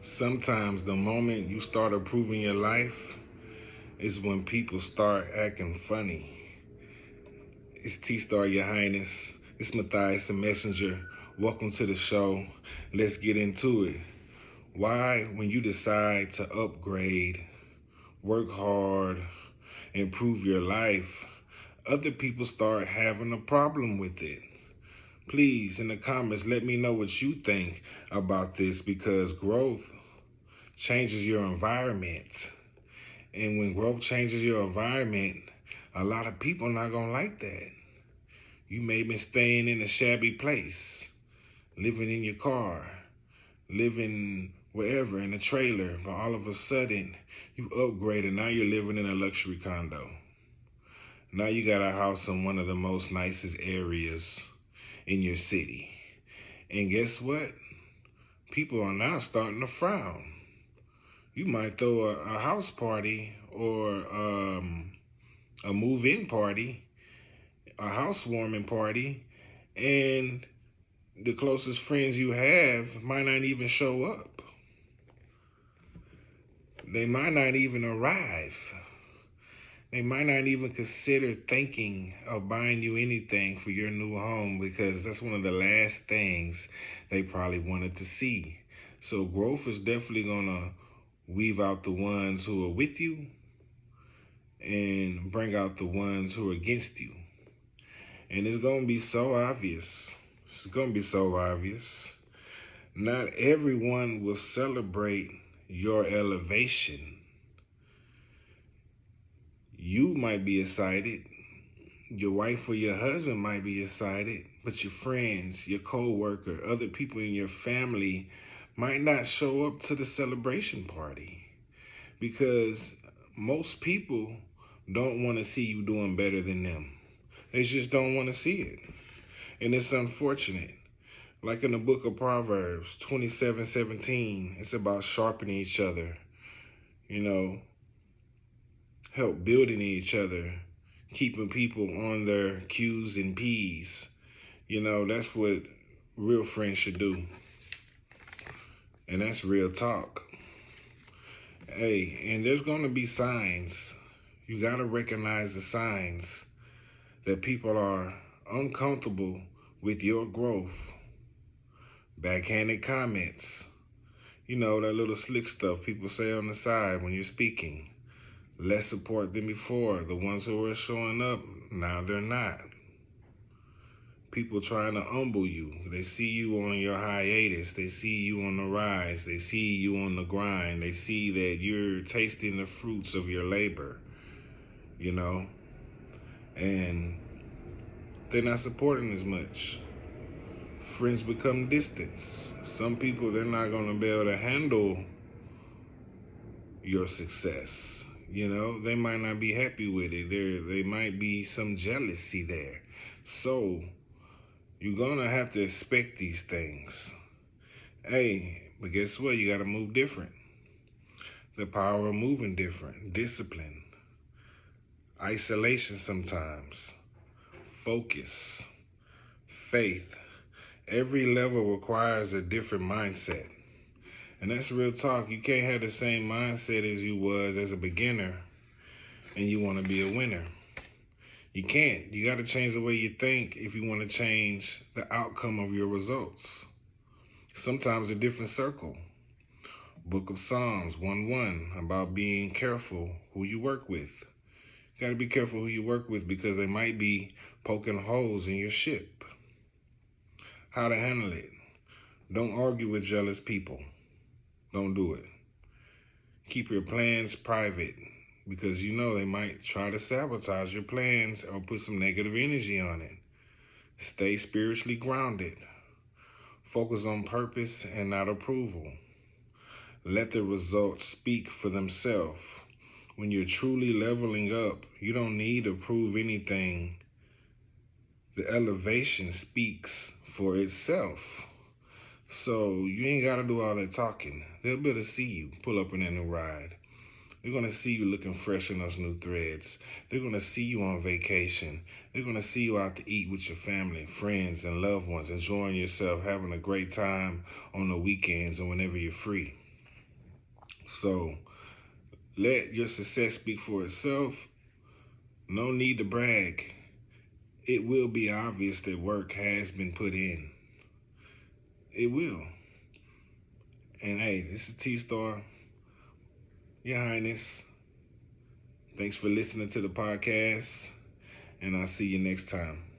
Sometimes the moment you start approving your life is when people start acting funny. It's TstarYahinese. It's Matthias the Messenger. Welcome to the show. Let's get into it. Why, when you decide to upgrade, work hard, improve your life, other people start having a problem with it? Please, in the comments, let me know what you think about this, because growth changes your environment. And when growth changes your environment, a lot of people not gonna like that. You may have been staying in a shabby place, living in your car, living wherever in a trailer, but all of a sudden you upgraded. Now you're living in a luxury condo. Now you got a house in one of the most nicest areas in your city. And guess what? People are now starting to frown. You might throw a house party or a move-in party, a housewarming party, and the closest friends you have might not even show up. They might not even arrive. They might not even consider thinking of buying you anything for your new home, because that's one of the last things they probably wanted to see. So growth is definitely gonna weave out the ones who are with you and bring out the ones who are against you. And it's gonna be so obvious. It's gonna be so obvious. Not everyone will celebrate your elevation. You might be excited. Your wife or your husband might be excited, but your friends, your co-worker, other people in your family might not show up to the celebration party, because most people don't want to see you doing better than them. They just don't want to see it. And it's unfortunate. Like in the book of Proverbs 27:17, it's about sharpening each other, help building each other, keeping people on their Q's and P's. That's what real friends should do. And that's real talk. Hey, and there's going to be signs. You got to recognize the signs that people are uncomfortable with your growth. Backhanded comments. That little slick stuff people say on the side when you're speaking. Less support than before. The ones who were showing up, now they're not. People trying to humble you. They see you on your hiatus. They see you on the rise. They see you on the grind. They see that you're tasting the fruits of your labor, and they're not supporting as much. Friends become distance. Some people, they're not going to be able to handle your success. They might not be happy with it. They might be some jealousy there. So you're going to have to expect these things. Hey, but guess what? You got to move different. The power of moving different. Discipline. Isolation sometimes. Focus. Faith. Every level requires a different mindset. And that's real talk. You can't have the same mindset as you was as a beginner and you want to be a winner. You can't. You got to change the way you think if you want to change the outcome of your results. Sometimes a different circle. Book of Psalms 1:1 about being careful who you work with. You got to be careful who you work with, because they might be poking holes in your ship. How to handle it. Don't argue with jealous people. Don't do it. Keep your plans private, because they might try to sabotage your plans or put some negative energy on it. Stay spiritually grounded. Focus on purpose and not approval. Let the results speak for themselves. When you're truly leveling up, you don't need to prove anything. The elevation speaks for itself. So you ain't got to do all that talking. They'll be able to see you pull up in that new ride. They're going to see you looking fresh in those new threads. They're going to see you on vacation. They're going to see you out to eat with your family, friends, and loved ones, enjoying yourself, having a great time on the weekends or whenever you're free. So let your success speak for itself. No need to brag. It will be obvious that work has been put in. It will. And hey, this is T-Star, Your Highness. Thanks for listening to the podcast, and I'll see you next time.